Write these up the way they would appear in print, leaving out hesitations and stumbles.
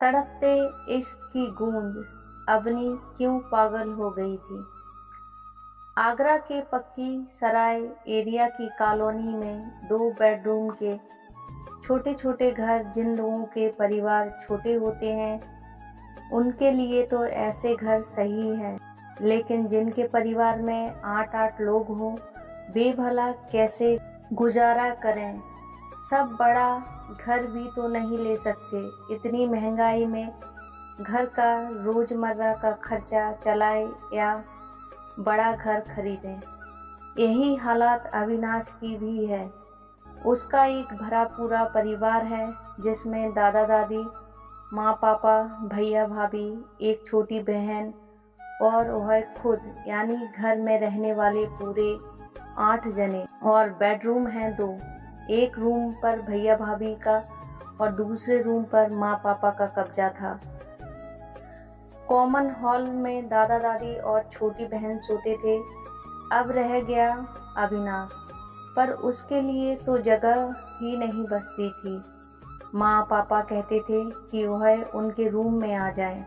तड़पते इश्क की गूंज अवनी क्यों पागल हो गई थी। आगरा के पक्की सराय एरिया की कॉलोनी में 2 बेडरूम के छोटे छोटे घर, जिन लोगों के परिवार छोटे होते हैं उनके लिए तो ऐसे घर सही हैं, लेकिन जिनके परिवार में 8-8 लोग हों वे भला कैसे गुजारा करें। सब बड़ा घर भी तो नहीं ले सकते, इतनी महंगाई में घर का रोजमर्रा का खर्चा चलाए या बड़ा घर खरीदें। यही हालात अविनाश की भी है। उसका एक भरा पूरा परिवार है जिसमें दादा दादी, माँ पापा, भैया भाभी, एक छोटी बहन और वह खुद, यानी घर में रहने वाले पूरे 8 जने। और बेडरूम हैं 2, एक रूम पर भैया भाभी का और दूसरे रूम पर माँ पापा का कब्जा था। कॉमन हॉल में दादा दादी और छोटी बहन सोते थे। अब रह गया अविनाश, पर उसके लिए तो जगह ही नहीं बचती थी। माँ पापा कहते थे कि वह उनके रूम में आ जाए,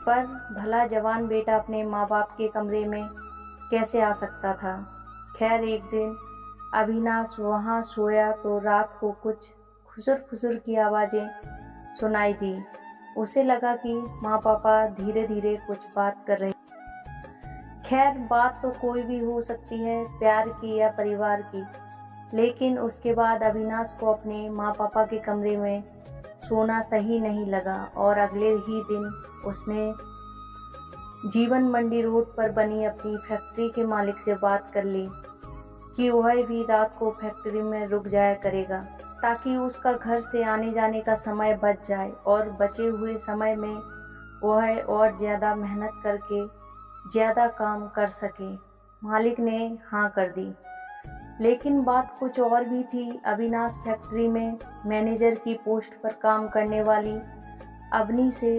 पर भला जवान बेटा अपने माँ बाप के कमरे में कैसे आ सकता था। खैर, एक दिन अविनाश वहाँ सोया तो रात को कुछ खुसुर फुसुर की आवाज़ें सुनाई दी। उसे लगा कि माँ पापा धीरे धीरे कुछ बात कर रहे। खैर, बात तो कोई भी हो सकती है, प्यार की या परिवार की, लेकिन उसके बाद अविनाश को अपने माँ पापा के कमरे में सोना सही नहीं लगा और अगले ही दिन उसने जीवन मंडी रोड पर बनी अपनी फैक्ट्री के मालिक से बात कर ली कि वह भी रात को फैक्ट्री में रुक जाया करेगा, ताकि उसका घर से आने जाने का समय बच जाए और बचे हुए समय में वह और ज़्यादा मेहनत करके ज़्यादा काम कर सके। मालिक ने हाँ कर दी, लेकिन बात कुछ और भी थी। अविनाश फैक्ट्री में मैनेजर की पोस्ट पर काम करने वाली अवनी से,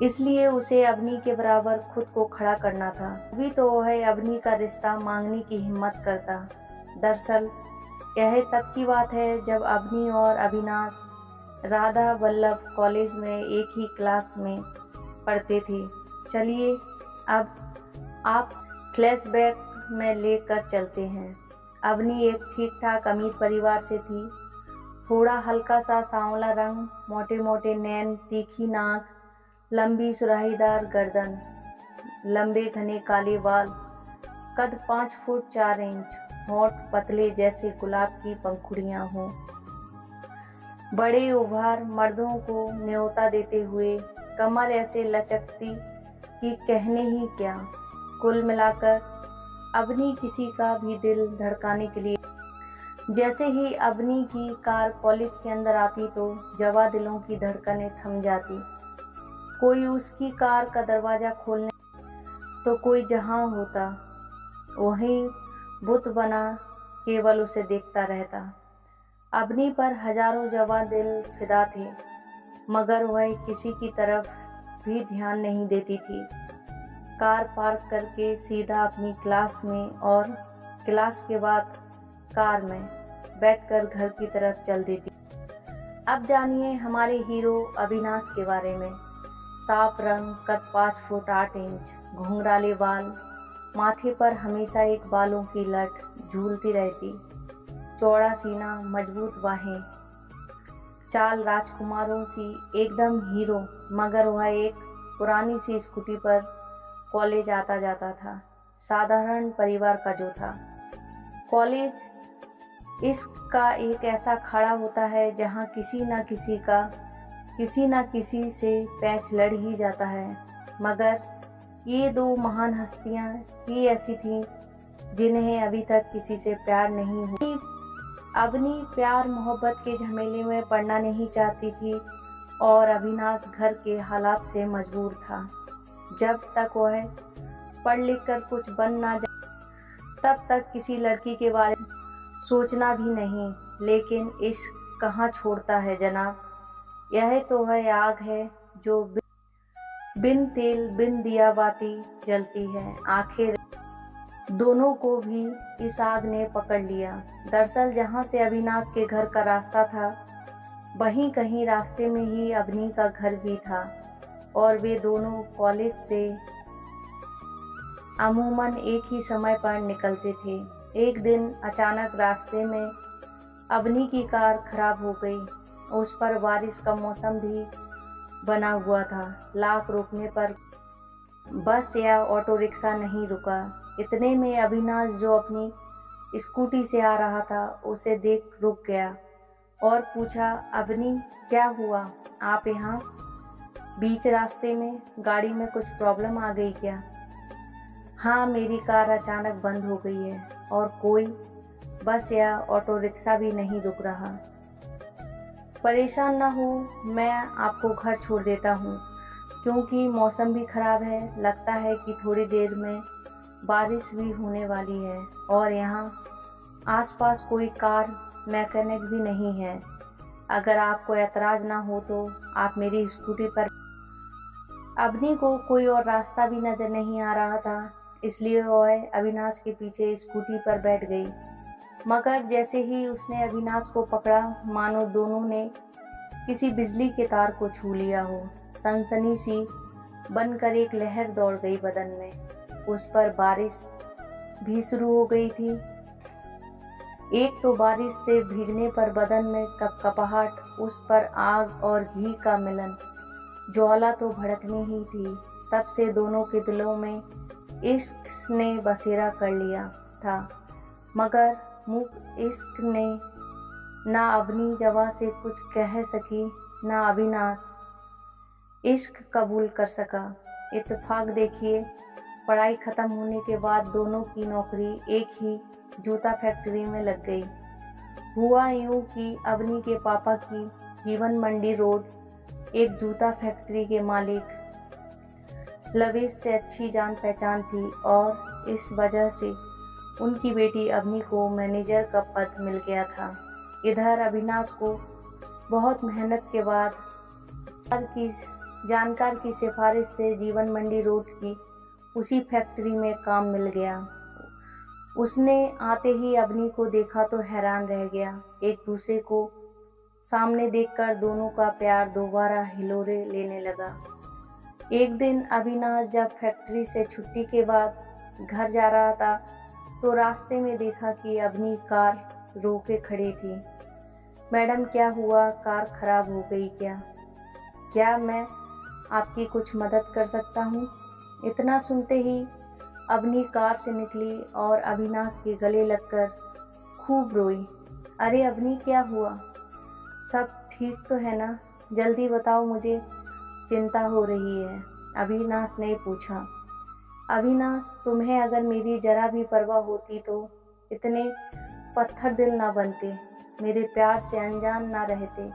इसलिए उसे अवनी के बराबर खुद को खड़ा करना था। अभी तो वह अवनी का रिश्ता मांगने की हिम्मत करता। दरअसल यह तब की बात है जब अवनी और अविनाश राधा वल्लभ कॉलेज में एक ही क्लास में पढ़ते थे। चलिए अब आप फ्लैशबैक में लेकर चलते हैं। अवनी एक ठीक ठाक अमीर परिवार से थी। थोड़ा हल्का सा सांवला रंग, मोटे मोटे नैन, तीखी नाक, लंबी सुराहीदार गर्दन, लंबे घने काले बाल, कद 5 फुट 4 इंच, होंठ पतले जैसे गुलाब की पंखुड़ियां हों, बड़े उभार मर्दों को न्योता देते हुए, कमर ऐसे लचकती कि कहने ही क्या। कुल मिलाकर अवनी किसी का भी दिल धड़काने के लिए। जैसे ही अवनी की कार कॉलेज के अंदर आती तो जवा दिलों की धड़कनें थम जाती। कोई उसकी कार का दरवाज़ा खोलने तो कोई जहाँ होता वहीं बुत बना केवल उसे देखता रहता। अवनी पर हजारों जवां दिल फिदा थे, मगर वह किसी की तरफ भी ध्यान नहीं देती थी। कार पार्क करके सीधा अपनी क्लास में और क्लास के बाद कार में बैठकर घर की तरफ चल देती। अब जानिए हमारे हीरो अविनाश के बारे में। साफ रंग, कद 5 फुट 8 इंच, घुंघराले बाल, माथे पर हमेशा एक बालों की लट झूलती रहती, चौड़ा सीना, मजबूत बाहें, चाल राजकुमारों सी, एकदम हीरो। मगर वह एक पुरानी सी स्कूटी पर कॉलेज आता जाता था, साधारण परिवार का जो था। कॉलेज इसका एक ऐसा खड़ा होता है जहाँ किसी न किसी से पैच लड़ ही जाता है। मगर ये 2 महान हस्तियाँ ही ऐसी थीं जिन्हें अभी तक किसी से प्यार नहीं हुआ। अवनी प्यार मोहब्बत के झमेले में पड़ना नहीं चाहती थी और अविनाश घर के हालात से मजबूर था। जब तक वह पढ़ लिख कर कुछ बन ना जाए तब तक किसी लड़की के बारे में सोचना भी नहीं। लेकिन इश्क कहाँ छोड़ता है जनाब। यह तो वह आग है जो बिन तेल बिन दिया बाती जलती है। आखिर दोनों को भी इस आग ने पकड़ लिया। दरअसल जहाँ से अविनाश के घर का रास्ता था वहीं कहीं रास्ते में ही अवनी का घर भी था और वे दोनों कॉलेज से अमूमन एक ही समय पर निकलते थे। एक दिन अचानक रास्ते में अवनी की कार खराब हो गई। उस पर बारिश का मौसम भी बना हुआ था। लाख रोकने पर बस या ऑटो रिक्शा नहीं रुका। इतने में अविनाश, जो अपनी स्कूटी से आ रहा था, उसे देख रुक गया और पूछा, अवनी क्या हुआ, आप यहाँ बीच रास्ते में? गाड़ी में कुछ प्रॉब्लम आ गई क्या? हाँ, मेरी कार अचानक बंद हो गई है और कोई बस या ऑटो रिक्शा भी नहीं रुक रहा। परेशान ना हो, मैं आपको घर छोड़ देता हूँ क्योंकि मौसम भी खराब है। लगता है कि थोड़ी देर में बारिश भी होने वाली है और यहाँ आसपास कोई कार मैकेनिक भी नहीं है। अगर आपको एतराज़ ना हो तो आप मेरी स्कूटी पर। अवनी को कोई और रास्ता भी नज़र नहीं आ रहा था, इसलिए वह अविनाश के पीछे स्कूटी पर बैठ गई। मगर जैसे ही उसने अविनाश को पकड़ा, मानो दोनों ने किसी बिजली के तार को छू लिया हो। सनसनी सी बनकर एक लहर दौड़ गई बदन में। उस पर बारिश भी शुरू हो गई थी। एक तो बारिश से भीगने पर बदन में कपकपाहट, उस पर आग और घी का मिलन, ज्वाला तो भड़कनी ही थी। तब से दोनों के दिलों में इश्क ने बसेरा कर लिया था, मगर मुख इश्क ने ना अवनी जवा से कुछ कह सकी, ना अविनाश इश्क कबूल कर सका। इत्तेफाक देखिए, पढ़ाई ख़त्म होने के बाद दोनों की नौकरी एक ही जूता फैक्ट्री में लग गई। हुआ यूं कि अवनी के पापा की जीवन मंडी रोड एक जूता फैक्ट्री के मालिक लवेश से अच्छी जान पहचान थी और इस वजह से उनकी बेटी अवनी को मैनेजर का पद मिल गया था। इधर अविनाश को बहुत मेहनत के बाद जानकार की सिफारिश से जीवन मंडी रोड की उसी फैक्ट्री में काम मिल गया। उसने आते ही अवनी को देखा तो हैरान रह गया। एक दूसरे को सामने देखकर दोनों का प्यार दोबारा हिलोरे लेने लगा। एक दिन अविनाश जब फैक्ट्री से छुट्टी के बाद घर जा रहा था तो रास्ते में देखा कि अवनी कार रोके खड़ी थी। मैडम, क्या हुआ, कार खराब हो गई क्या? क्या मैं आपकी कुछ मदद कर सकता हूँ? इतना सुनते ही अवनी कार से निकली और अविनाश के गले लगकर खूब रोई। अरे अवनी, क्या हुआ? सब ठीक तो है ना? जल्दी बताओ, मुझे चिंता हो रही है, अविनाश ने पूछा। अविनाश, तुम्हें अगर मेरी जरा भी परवाह होती तो इतने पत्थर दिल ना बनते, मेरे प्यार से अनजान ना रहते।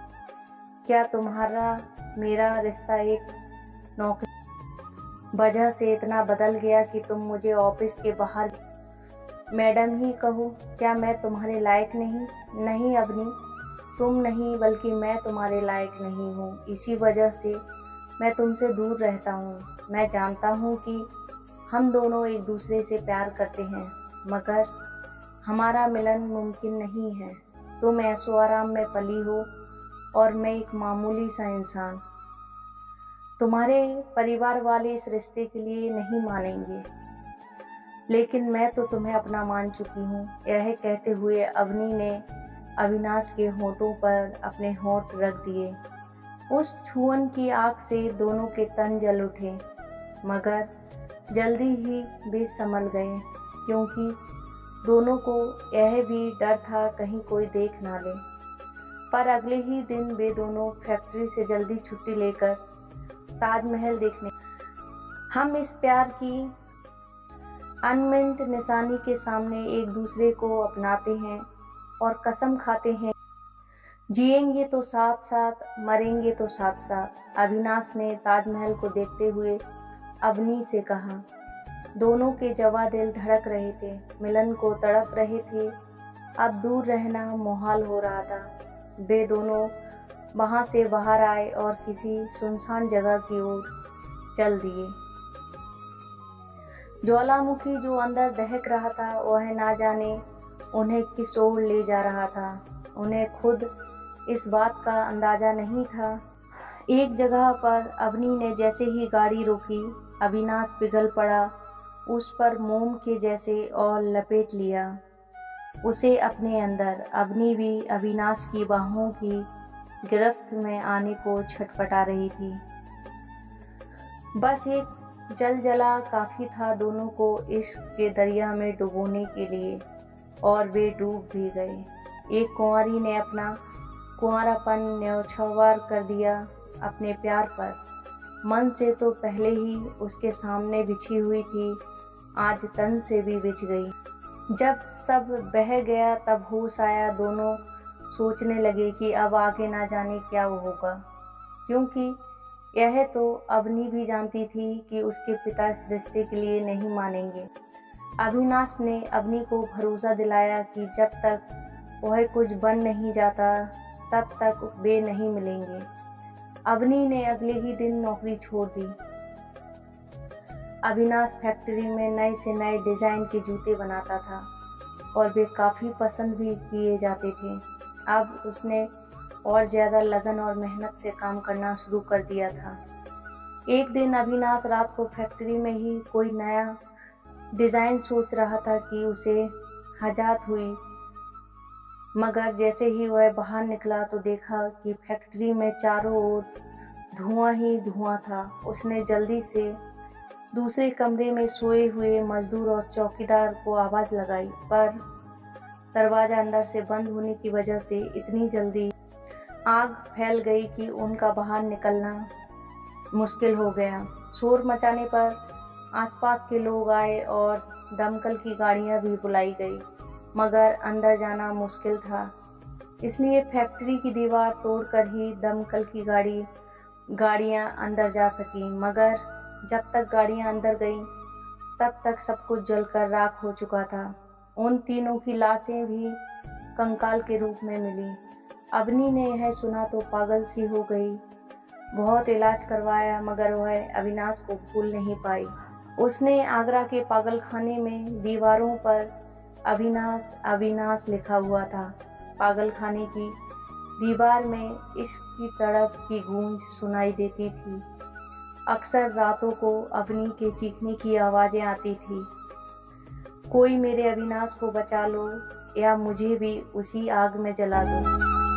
क्या तुम्हारा मेरा रिश्ता एक नौकरी वजह से इतना बदल गया कि तुम मुझे ऑफिस के बाहर मैडम ही कहो? क्या मैं तुम्हारे लायक नहीं? नहीं अवनी, तुम नहीं बल्कि मैं तुम्हारे लायक नहीं हूँ। इसी वजह से मैं तुमसे दूर रहता हूँ। मैं जानता हूँ कि हम दोनों एक दूसरे से प्यार करते हैं, मगर हमारा मिलन मुमकिन नहीं है। तुम ऐशो आराम में पली हो और मैं एक मामूली सा इंसान। तुम्हारे परिवार वाले इस रिश्ते के लिए नहीं मानेंगे, लेकिन मैं तो तुम्हें अपना मान चुकी हूँ। यह कहते हुए अवनी ने अविनाश के होठों पर अपने होंठ रख दिए। उस छुअन की आग से दोनों के तन जल उठे, मगर जल्दी ही वे संभल गए, क्योंकि दोनों को यह भी डर था कहीं कोई देख ना ले। पर अगले ही दिन वे दोनों फैक्ट्री से जल्दी छुट्टी लेकर ताजमहल देखने। हम इस प्यार की अनमिन्ट निशानी के सामने एक दूसरे को अपनाते हैं और कसम खाते हैं, जिएंगे तो साथ साथ, मरेंगे तो साथ साथ। अविनाश ने ताजमहल को देखते हुए अवनी से कहा। दोनों के जवा दिल धड़क रहे थे, मिलन को तड़प रहे थे। अब दूर रहना मुहाल हो रहा था। वे दोनों वहां से बाहर आए और किसी सुनसान जगह की ओर चल दिए। ज्वालामुखी जो अंदर दहक रहा था, वह ना जाने उन्हें किस ओर ले जा रहा था। उन्हें खुद इस बात का अंदाज़ा नहीं था। एक जगह पर अवनी ने जैसे ही गाड़ी रोकी, अविनाश पिघल पड़ा, उस पर मोम के जैसे और लपेट लिया उसे अपने अंदर। अवनी भी अविनाश की बाहों की गिरफ्त में आने को छटपटा रही थी। बस एक जलजला काफ़ी था दोनों को इश्क के दरिया में डुबोने के लिए, और वे डूब भी गए। एक कुंवारी ने अपना कुंवारापन न्यौछावर कर दिया अपने प्यार पर। मन से तो पहले ही उसके सामने बिछी हुई थी, आज तन से भी बिछ गई। जब सब बह गया तब होश आया। दोनों सोचने लगे कि अब आगे ना जाने क्या होगा, क्योंकि यह तो अवनी भी जानती थी कि उसके पिता इस रिश्ते के लिए नहीं मानेंगे। अविनाश ने अवनी को भरोसा दिलाया कि जब तक वह कुछ बन नहीं जाता तब तक वे नहीं मिलेंगे। अवनी ने अगले ही दिन नौकरी छोड़ दी। अविनाश फैक्ट्री में नए से नए डिज़ाइन के जूते बनाता था और वे काफ़ी पसंद भी किए जाते थे। अब उसने और ज़्यादा लगन और मेहनत से काम करना शुरू कर दिया था। एक दिन अविनाश रात को फैक्ट्री में ही कोई नया डिज़ाइन सोच रहा था कि उसे हजात हुई, मगर जैसे ही वह बाहर निकला तो देखा कि फैक्ट्री में चारों ओर धुआं ही धुआं था। उसने जल्दी से दूसरे कमरे में सोए हुए मजदूर और चौकीदार को आवाज़ लगाई, पर दरवाज़ा अंदर से बंद होने की वजह से इतनी जल्दी आग फैल गई कि उनका बाहर निकलना मुश्किल हो गया। शोर मचाने पर आसपास के लोग आए और दमकल की गाड़ियां भी बुलाई गई, मगर अंदर जाना मुश्किल था। इसलिए फैक्ट्री की दीवार तोड़कर ही दमकल की गाड़ियां अंदर जा सकी। मगर जब तक गाड़ियां अंदर गईं तब तक सब कुछ जलकर राख हो चुका था। उन तीनों की लाशें भी कंकाल के रूप में मिली। अवनी ने यह सुना तो पागल सी हो गई। बहुत इलाज करवाया मगर वह अविनाश को भूल नहीं पाई। उसने आगरा के पागलखाने में दीवारों पर अविनाश अविनाश लिखा हुआ था। पागलखाने की दीवार में इश्क की तड़प की गूंज सुनाई देती थी। अक्सर रातों को अवनी के चीखने की आवाज़ें आती थी, कोई मेरे अविनाश को बचा लो या मुझे भी उसी आग में जला दो।